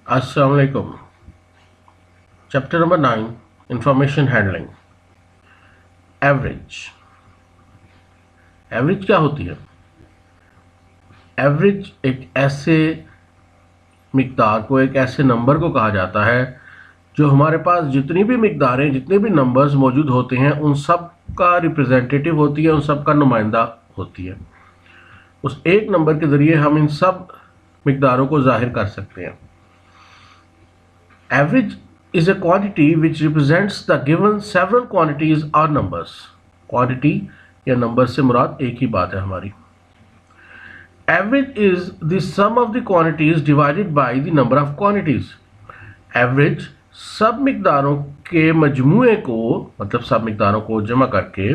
अस्सलाम वालेकुम। Chapter number 9, information handling. Average. Average क्या होती है? एवरेज एक ऐसे मिकदार को, एक ऐसे नंबर को कहा जाता है जो हमारे पास जितनी भी मिकदारें, जितने भी नंबर्स मौजूद होते हैं उन सब का रिप्रेजेंटेटिव होती है, उन सब का नुमाइंदा होती है। उस एक नंबर के ज़रिए हम इन सब मिकदारों को जाहिर कर सकते हैं। Average is a quantity which represents the given several quantities or numbers. Quantity या number से मुराद एक ही बात है हमारी। Average is the sum of the quantities divided by the number of quantities. Average सब मिकदारों के मजमूए को, मतलब सब मिकदारों को जमा करके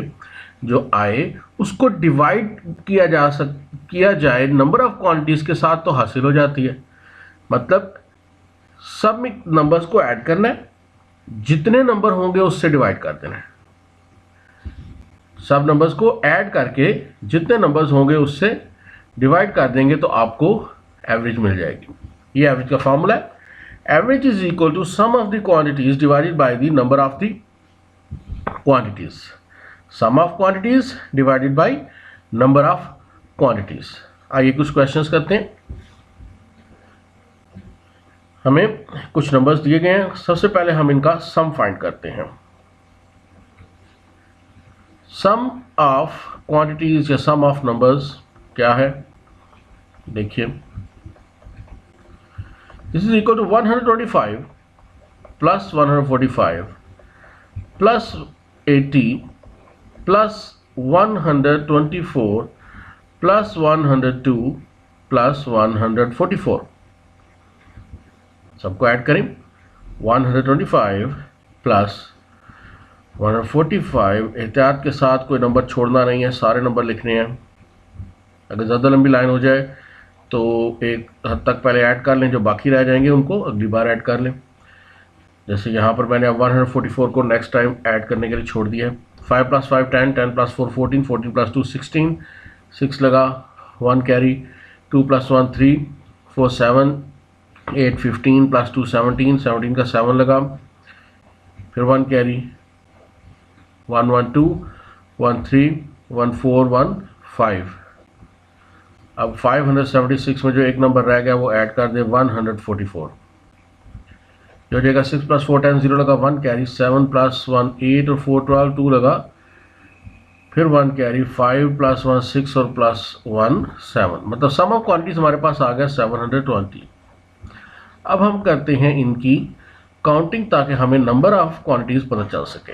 जो आए उसको डिवाइड किया जाए नंबर ऑफ क्वांटिटीज के साथ तो हासिल हो जाती है। मतलब सब नंबर्स को ऐड करना है, जितने नंबर होंगे उससे डिवाइड कर देना है। सब नंबर्स को ऐड करके जितने नंबर्स होंगे उससे डिवाइड कर देंगे तो आपको एवरेज मिल जाएगी। ये एवरेज का फॉर्मूला है। Average is equal to sum of the quantities divided by the number of the quantities. Sum of quantities divided by number of quantities. आइए कुछ क्वेश्चंस करते हैं। हमें कुछ नंबर्स दिए गए हैं। सबसे पहले हम इनका सम फाइंड करते हैं। सम ऑफ क्वांटिटीज या सम ऑफ नंबर्स क्या है? देखिए, this is equal to 125 plus 145 plus 80 plus 124 plus 102 plus 144। सबको ऐड करें। 125 प्लस 145, एहतियात के साथ कोई नंबर छोड़ना नहीं है, सारे नंबर लिखने हैं। अगर ज़्यादा लंबी लाइन हो जाए तो एक हद तक पहले ऐड कर लें, जो बाकी रह जाएंगे उनको अगली बार ऐड कर लें। जैसे यहाँ पर मैंने अब 144 को नेक्स्ट टाइम ऐड करने के लिए छोड़ दिया है। 5 प्लस 5 10, 10 प्लस 4 14, 14 प्लस 2 16, 6 लगा, 1 कैरी, 2 प्लस 1 3, 4 7, 8 15 प्लस 2 17, 17 का 7 लगा, फिर 1 कैरी, 1 1 2, 1 3, 1 4, 1 5। अब 576 में जो एक नंबर रह गया वो ऐड कर दे 144। जो जाएगा 6 प्लस 4 10, 0 लगा, 1 कैरी, 7 प्लस 1 8 और 4 12, 2 लगा, फिर 1 कैरी, 5 प्लस 1 6 और प्लस 1 7। मतलब सम ऑफ क्वांटिटीज हमारे पास आ गया 720। अब हम करते हैं इनकी काउंटिंग ताकि हमें नंबर ऑफ क्वांटिटीज पता चल सके।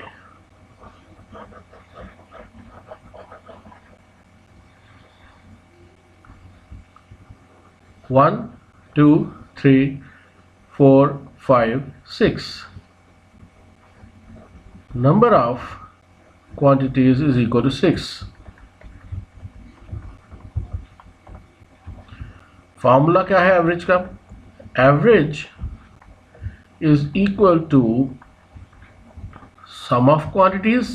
One 2 3 4 5 6। Number of quantities is equal to 6। Formula क्या है एवरेज का? Average is equal to sum of quantities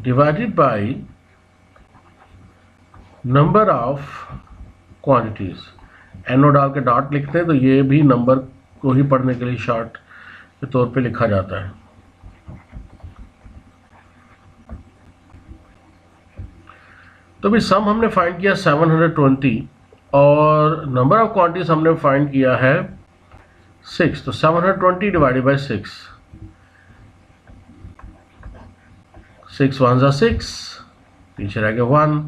divided by number of quantities। NO डाल के डॉट लिखते हैं तो ये भी नंबर को ही पढ़ने के लिए शॉर्ट के तौर पे लिखा जाता है। तो भी सम हमने फाइंड किया 720 और नंबर ऑफ क्वांटिटीज हमने फाइंड किया है 6। तो 720 डिवाइडेड बाय 6, 6 1 जा 6, पीछे रह गया 1,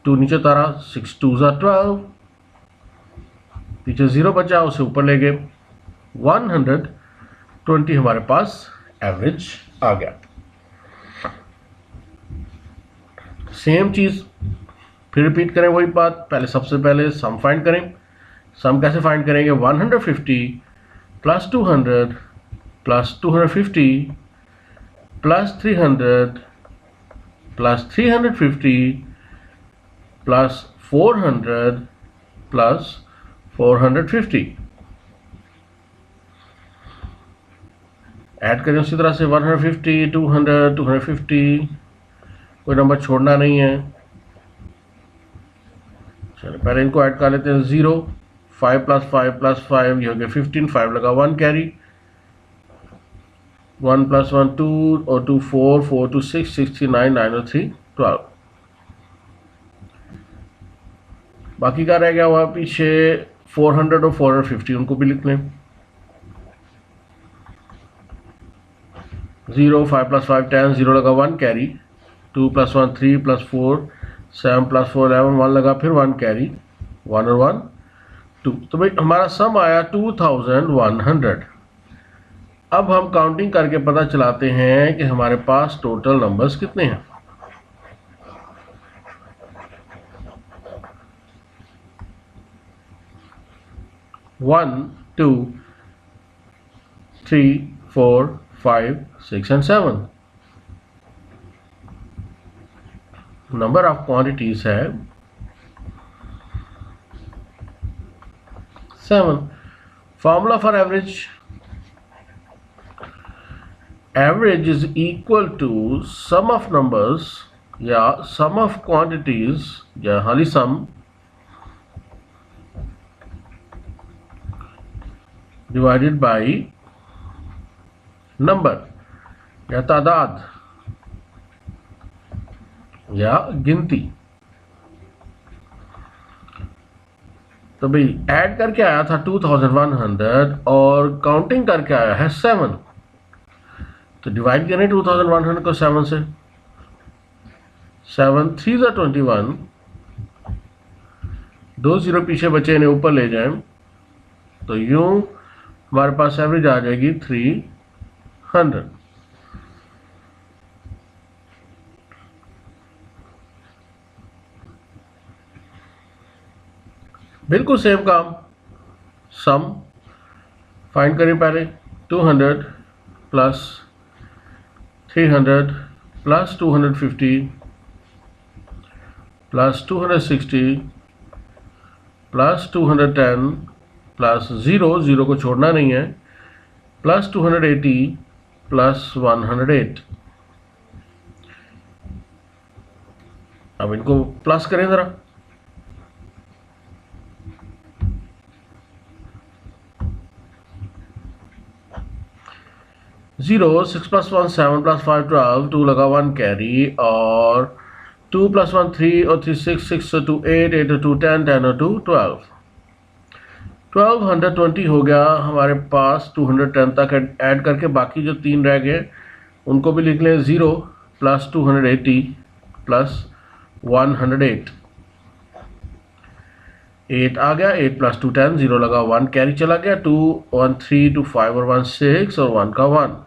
2 नीचे उतारा, 6 2 जा 12, पीछे 0 बचा उसे ऊपर ले गए, 120 हमारे पास एवरेज आ गया। सेम चीज फिर रिपीट करें, वही बात। पहले सबसे पहले सम फाइंड करें। सम कैसे फाइंड करेंगे? 150 plus 200 plus 250 plus 300 plus 350 plus 400 plus 450। Add करें उसी तरह से 150 200 250, कोई नंबर छोड़ना नहीं है। चलो पहले इनको ऐड कर लेते हैं। 0 5 + 5 + 5 ये हो गया 15, 5 लगा 1 कैरी, 1 + 1 2 और 2 4, 4 2 6, 6 3 9, 9 और 3 12। बाकी का रह गया हुआ पीछे 400 और 450, उनको भी लिख लें। 0 5 + 5 10, 0 लगा 1 कैरी, 2 + 1 3 + 4 7 + 4 11, 1 लगा फिर 1 कैरी, 1 और 1 2। तो भाई हमारा सम आया 2100। अब हम काउंटिंग करके पता चलाते हैं कि हमारे पास टोटल नंबर्स कितने हैं। One 2 3 4 5 6 and 7। Number of quantities है 7। Formula for average, average is equal to sum of numbers या सम ऑफ क्वांटिटीज या खाली सम डिवाइडेड बाय नंबर या तादाद या गिनती। तो भाई ऐड करके आया था 2100 और काउंटिंग करके आया है 7, तो डिवाइड करें 2100 को 7 से। 7 3 = 21, 2 0 पीछे बचे, इन्हें ऊपर ले जाएं तो यूं हमारे पास एवरेज आ जाएगी 300। बिल्कुल सेम काम, सम फाइंड करें पहले। 200 + 300 + 250 + 260 + 210 + 0 0 को छोड़ना नहीं है, + 280 + 108। अब इनको प्लस करें जरा। 0 6 + 1 7 + 5 12, 2 लगा 1 कैरी, और 2 + 1 3 और 3 6, 6 और 2 8, 8 और 2 10, 10 और 2 12। 1220 हो गया हमारे पास 210 तक ऐड करके। बाकी जो 3 रह गए उनको भी लिख लें। 0 + 280 + 108, 8 आ गया, 8 + 2 10, 0 लगा 1 कैरी चला गया, 2 1 3 2 5 और 1 6 और 1 का 1।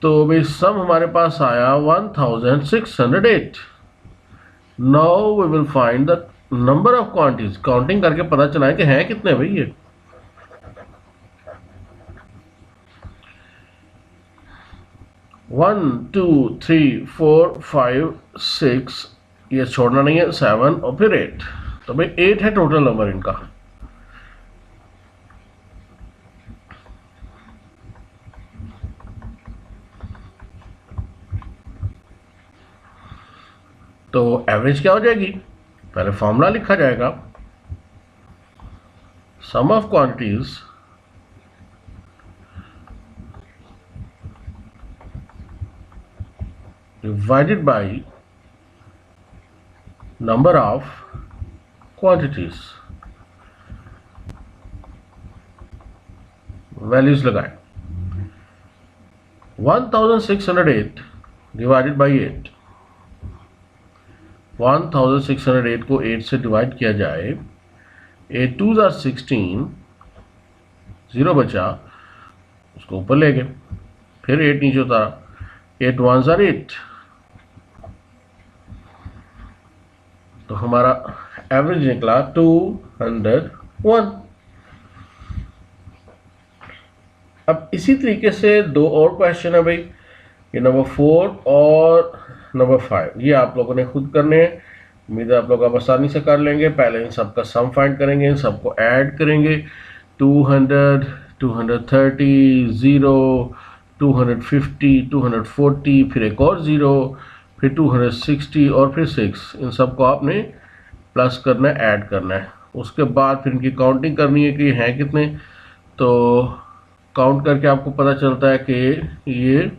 तो भाई सम हमारे पास आया 1608। Now we will find the number of quantities. Counting करके पता चला है कि हैं कितने भाई ये। वन 2 3 4 5 6, ये छोड़ना नहीं है, 7 और फिर 8। तो भाई 8 है टोटल नंबर इनका। तो एवरेज क्या हो जाएगी, पहले फॉर्मूला लिखा जाएगा। Sum of quantities divided by number of quantities. Values लगाएं। 1608 डिवाइडेड बाय 8। 1608 को 8 से डिवाइड किया जाए। 8 2s are 16, 0 बचा, उसको ऊपर ले गए, फिर 8 नीचे उतारा, 8 1s are 8। तो हमारा एवरेज निकला 201। अब इसी तरीके से 2 और क्वेश्चन है भाई, ये नंबर 4 और नंबर 5, ये आप लोगों ने खुद करने हैं। उम्मीद है आप लोग अब आसानी से कर लेंगे। पहले इन सब का सम फाइंड करेंगे, इन सबको ऐड करेंगे। 200 230 0 250 240, फिर एक और 0, फिर 260 और फिर 6। इन सबको आपने प्लस करना है, ऐड करना है। उसके बाद फिर इनकी काउंटिंग करनी है कि हैं कितने। तो काउंट करके आपको पता चलता है कि ये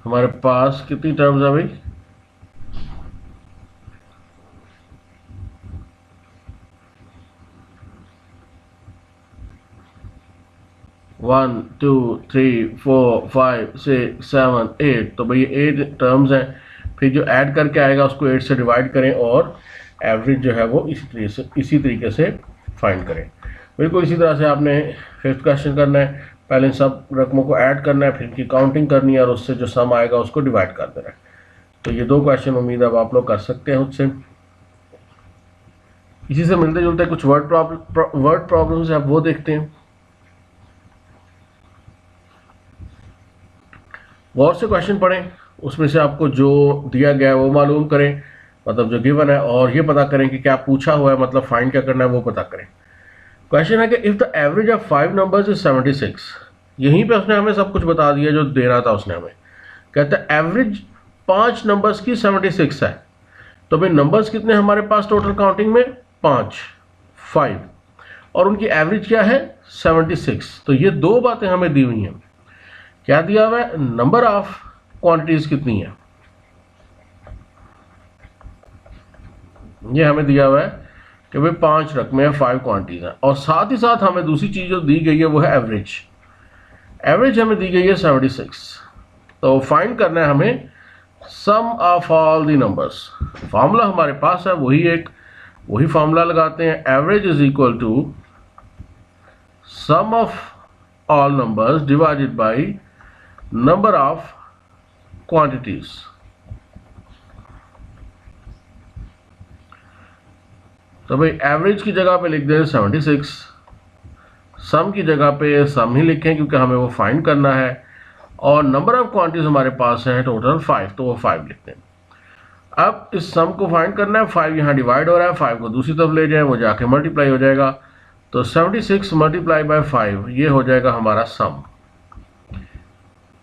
हमारे पास कितनी टर्म्स है भाई, 1 2 3 4 5 6 7 8। तो भाई 8 टर्म्स हैं। फिर जो ऐड करके आएगा उसको 8 से डिवाइड करें और एवरेज जो है वो इसी तरीके से फाइंड करें। बिल्कुल इसी तरह से आपने फिफ्थ क्वेश्चन करना है। पहले इन सब रकमों को ऐड करना है, फिर इनकी काउंटिंग करनी है और उससे जो सम आएगा उसको डिवाइड कर देना है। तो ये 2 क्वेश्चन उम्मीद अब आप लोग कर सकते हैं उससे। इसी से मिलते जुलते कुछ वर्ड प्रॉब्लम्स है, आप वो देखते हैं। गौर से क्वेश्चन पढ़ें, उसमें से आपको जो दिया गया है वो मालूम करें, मतलब जो गिवन है, और ये पता करें कि क्या पूछा हुआ है, मतलब फाइंड क्या करना है वो पता करें। क्वेश्चन है कि if the average of 5 numbers is 76। यहीं पे उसने हमें सब कुछ बता दिया जो देना था उसने हमें। कहता है एवरेज 5 नंबर्स की 76 है। तो भाई नंबर्स कितने हमारे पास टोटल काउंटिंग में, 5, और उनकी एवरेज क्या है 76। तो ये 2 बातें हमें दी हुई हैं। क्या दिया हुआ है, नंबर ऑफ क्वांटिटीज कितनी है, ये हमें दिया हुआ है कि भाई 5 रकमें हैं, 5 क्वांटिटीज हैं, और साथ ही साथ हमें दूसरी चीज जो दी गई है वो है एवरेज। एवरेज हमें दी गई है 76। तो फाइंड करना है हमें sum of all the numbers. Formula हमारे पास है वही फॉर्मूला लगाते हैं, average is equal to sum of all numbers divided by number of quantities. तो भाई एवरेज की जगह पे लिख दें 76, सम की जगह पे सम ही लिखें क्योंकि हमें वो फाइंड करना है, और नंबर ऑफ क्वांटिटीज हमारे पास है टोटल 5, तो वो 5 लिखते हैं। अब इस सम को फाइंड करना है, 5 यहाँ डिवाइड हो रहा है, 5 को दूसरी तरफ ले जाए वो जाके मल्टीप्लाई हो जाएगा। तो 76 मल्टीप्लाई बाय 5 ये हो जाएगा हमारा सम।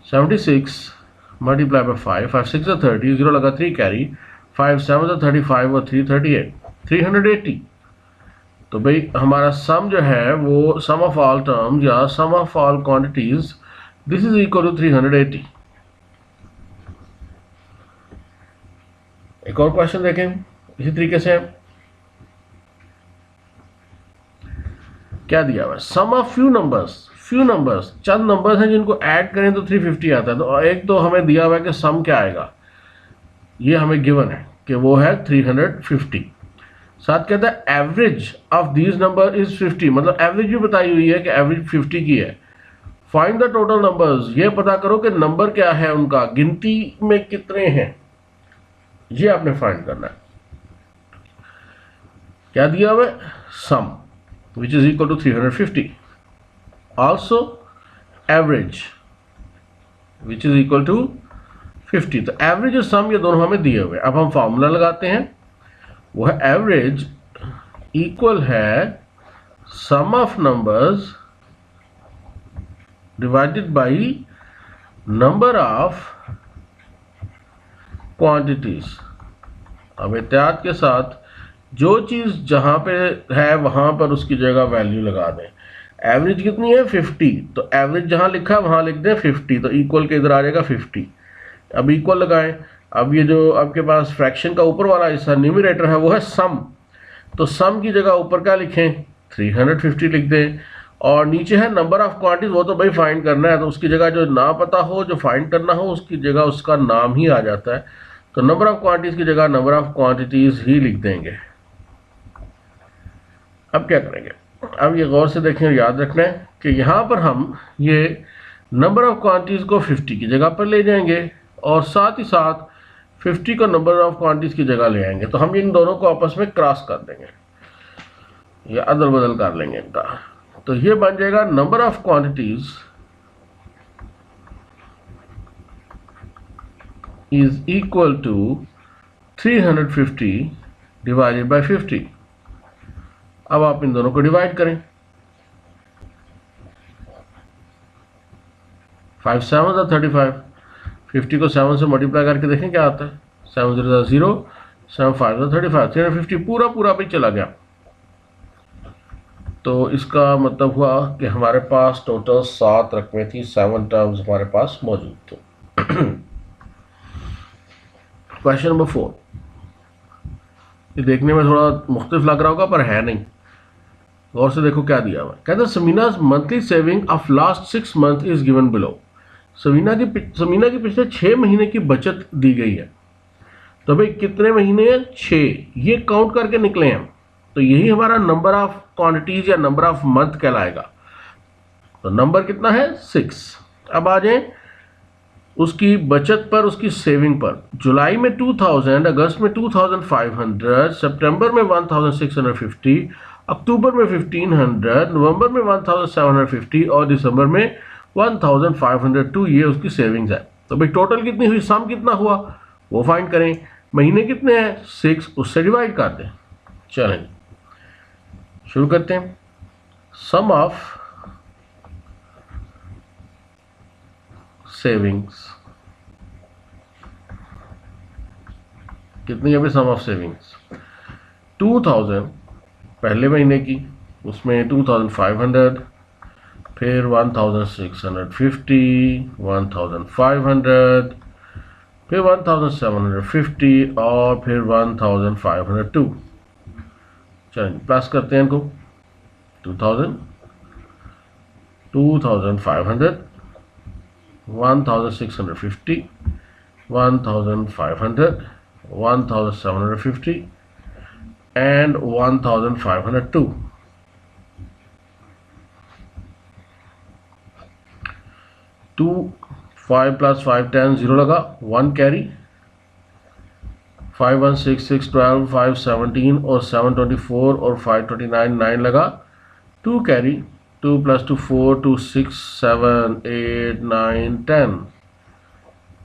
76 मल्टीप्लाई बाय 5, 5 6 30, 0 लगा 3 कैरी, 5 7 35 और 3 38, 380। तो भाई हमारा सम जो है वो सम ऑफ ऑल टर्म्स या sum of all quantities, this is equal to 380। एक और क्वेश्चन देखें इसी तरीके से। क्या दिया हुआ है, सम ऑफ फ्यू नंबर्स, चंद नंबर्स हैं जिनको ऐड करें तो 350 आता है। तो एक तो हमें दिया हुआ है कि सम क्या आएगा, ये हमें गिवन है कि वो है 350। साथ कहता है average of these number is 50, मतलब एवरेज भी बताई हुई है कि एवरेज 50 की है। फाइंड द टोटल नंबर्स, ये पता करो कि नंबर क्या है उनका, गिनती में कितने हैं, ये आपने फाइंड करना है। क्या दिया हुआ है, sum which is equal to 350, also average which is equal to 50। तो एवरेज और सम ये दोनों हमें दिए हुए। अब हम फॉर्मूला लगाते हैं, वो है एवरेज इक्वल है sum of numbers divided by number of quantities. अब एहतियात के साथ जो चीज़ जहाँ पे है वहाँ पर उसकी जगह वैल्यू लगा दें। एवरेज कितनी है 50, तो एवरेज जहाँ लिखा है वहाँ लिख दें 50, तो इक्वल के इधर आ जाएगा 50। अब इक्वल लगाएं। अब ये जो आपके पास फ्रैक्शन का ऊपर वाला हिस्सा न्यूमरेटर है वो है सम, तो सम की जगह ऊपर क्या लिखें 350 लिख दें, और नीचे है नंबर ऑफ क्वांटिटीज, वो तो भाई फाइंड करना है, तो उसकी जगह जो ना पता हो जो फाइंड करना हो उसकी जगह उसका नाम ही आ जाता है। तो नंबर ऑफ क्वांटिटीज की जगह नंबर ऑफ क्वांटिटीज ही लिख देंगे। अब क्या करेंगे, अब ये गौर से देखें, याद रखना है कि यहाँ पर हम ये नंबर ऑफ क्वांटिटीज को 50 की जगह पर ले जाएंगे और साथ ही साथ 50 को नंबर ऑफ क्वांटिटीज की जगह ले आएंगे। तो हम इन दोनों को आपस में क्रॉस कर देंगे या अदल बदल कर लेंगे इनका। तो ये बन जाएगा number of quantities is equal to 350 divided by 50। अब आप इन दोनों को डिवाइड करें, 5 7 35, 50 को 7 से मल्टीप्लाई करके देखें क्या आता है, 7 0 0, 7 5 35, 350 पूरा पूरा भी चला गया। तो इसका मतलब हुआ कि हमारे पास टोटल 7 रकमें थी, 7 टर्म्स हमारे पास मौजूद थे। क्वेश्चन नंबर 4, ये देखने में थोड़ा मुख्तलिफ लग रहा होगा पर है नहीं, गौर से देखो क्या दिया हुआ है। कहते हैं Samina's monthly saving of last 6 month is given below. Samina की पिछले 6 महीने की बचत दी गई है। तो भाई कितने महीने हैं? 6, ये काउंट करके निकले हैं। तो यही हमारा नंबर ऑफ क्वांटिटीज या नंबर ऑफ मंथ कहलाएगा। तो नंबर कितना है? 6। अब आ जाए उसकी बचत पर, उसकी सेविंग पर। जुलाई में 2000, अगस्त में 2500, सितंबर में 1650, अक्टूबर में 1500, नवंबर में 1750 और दिसंबर में 1502। ये उसकी सेविंग्स है। तो भाई टोटल कितनी हुई, सम कितना हुआ वो फाइंड करें। महीने कितने हैं? 6, उससे डिवाइड कर दें। चलें शुरू करते हैं। सम ऑफ सेविंग्स कितनी है भाई? सम ऑफ सेविंग्स 2000 पहले महीने की, उसमें 2500, फिर 1650, 1500, फिर 1750 और फिर 1502। चलिए प्लस करते हैं इनको। 2000, 2500, 1650, 1500, 1750 and 1502। 2 5 + 5 10, 0 लगा, 1 कैरी, 5 1 6 6 12, 5 17 और 7 24 और 5 29, 9 लगा, 2 कैरी, 2 + 2 4, 2 6 7 8 9 10,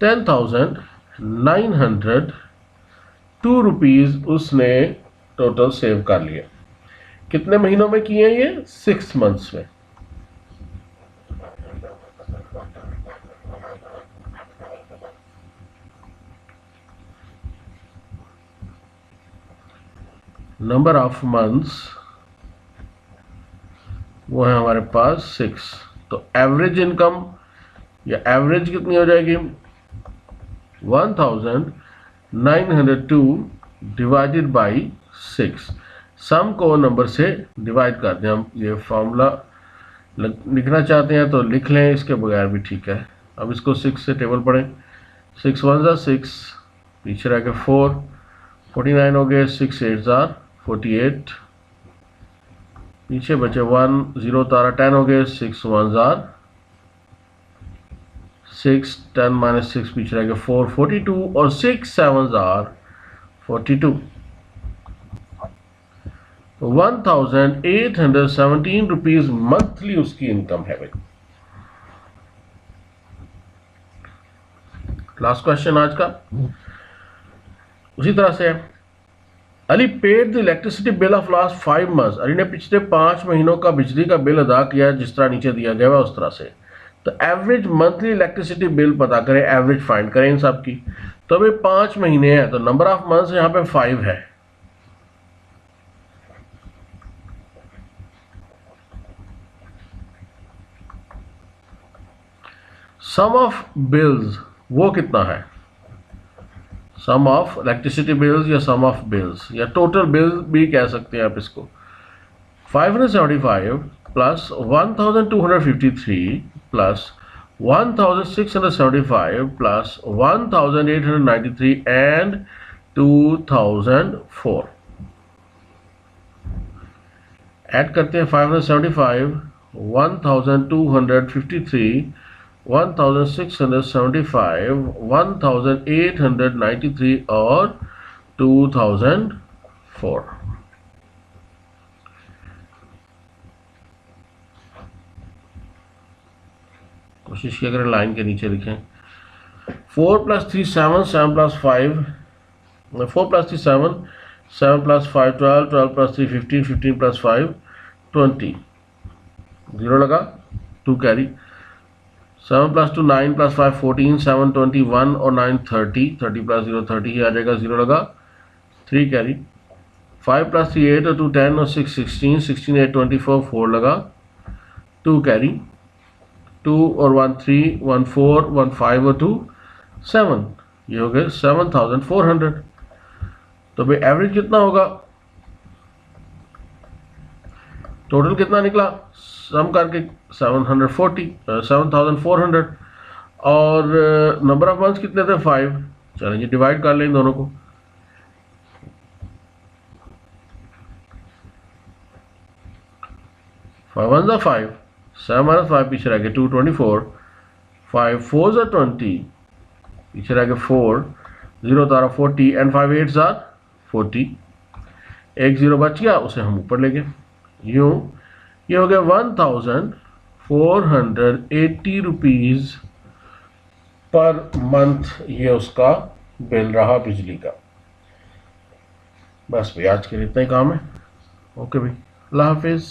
10,902 रुपीज़ उसने टोटल सेव कर लिया। कितने महीनों में किए ये? 6 मंथ्स में। नंबर ऑफ मंथ्स वो है हमारे पास 6। तो एवरेज इनकम या एवरेज कितनी हो जाएगी? 1902 डिवाइडेड बाई 6। सम को नंबर से डिवाइड कर दें। हम ये फॉर्मूला लिखना चाहते हैं तो लिख लें, इसके बगैर भी ठीक है। अब इसको 6 से टेबल पढ़ें। 6 1 ज़ा 6, पीछे रह गए 4, 49 हो गए, 6 8 ज़ा 48, पीछे बचे 1 0 तारा 10 हो गए, 6 1 ज़ा 6, 10 - 6 पीछे रह गए 4 42 और 6 7 ज़ा 42। 1817 रुपीज मंथली उसकी इनकम है भाई। लास्ट क्वेश्चन आज का उसी तरह से है। Ali paid the electricity bill of last 5 months. Ali ने पिछले 5 महीनों का बिजली का बिल अदा किया जिस तरह नीचे दिया गया है उस तरह से। तो एवरेज मंथली इलेक्ट्रिसिटी बिल पता करें, एवरेज फाइंड करें इन सब की। तो अभी 5 महीने हैं तो नंबर ऑफ मंथ्स यहाँ पे 5 है। सम ऑफ बिल्स वो कितना है? सम ऑफ इलेक्ट्रिसिटी बिल्स या सम ऑफ बिल्स या टोटल बिल भी कह सकते हैं आप इसको। 575 plus 1253 plus 1675 plus 1893 and 2004। Add करते हैं 575, 1253, 1675, 1893 और 2004। कोशिश किया करें लाइन के नीचे लिखें। 4 + 3 7, 7 + 5 4 + 3 7, 7 + 5 12, 12 + 3 15, 15 + 5 20, 0 लगा, 2 कैरी, 7 + 2 9 + 5 14, 7 21 और 9 30, 30 + 0 30 ही आ जाएगा, 0 लगा, 3 कैरी, 5 + 3 8 और 2 10 और 6 16, 16 8 24, 4 लगा, 2 कैरी, 2 और 1 3, 1 4, 1 5 और 2 7, ये हो गए 7400। तो भाई एवरेज कितना होगा, टोटल कितना निकला सम करके 7400, और नंबर ऑफ मंथ्स कितने थे 5। चलें जी डिवाइड कर लें इन दोनों को, 5 1 5, 7 - 5 पीछे रह गए 2 24, 5 4 20, पीछे रह गए 4, 0 तारा 40 एंड 5 8 40, एक 0 बच गया उसे हम ऊपर ले गए। यूँ ये हो गया 1480 रुपीज़ पर मंथ, ये उसका बिल रहा बिजली का। बस भाई आज के लिए इतना ही काम है। ओके भाई, अल्लाह हाफिज़।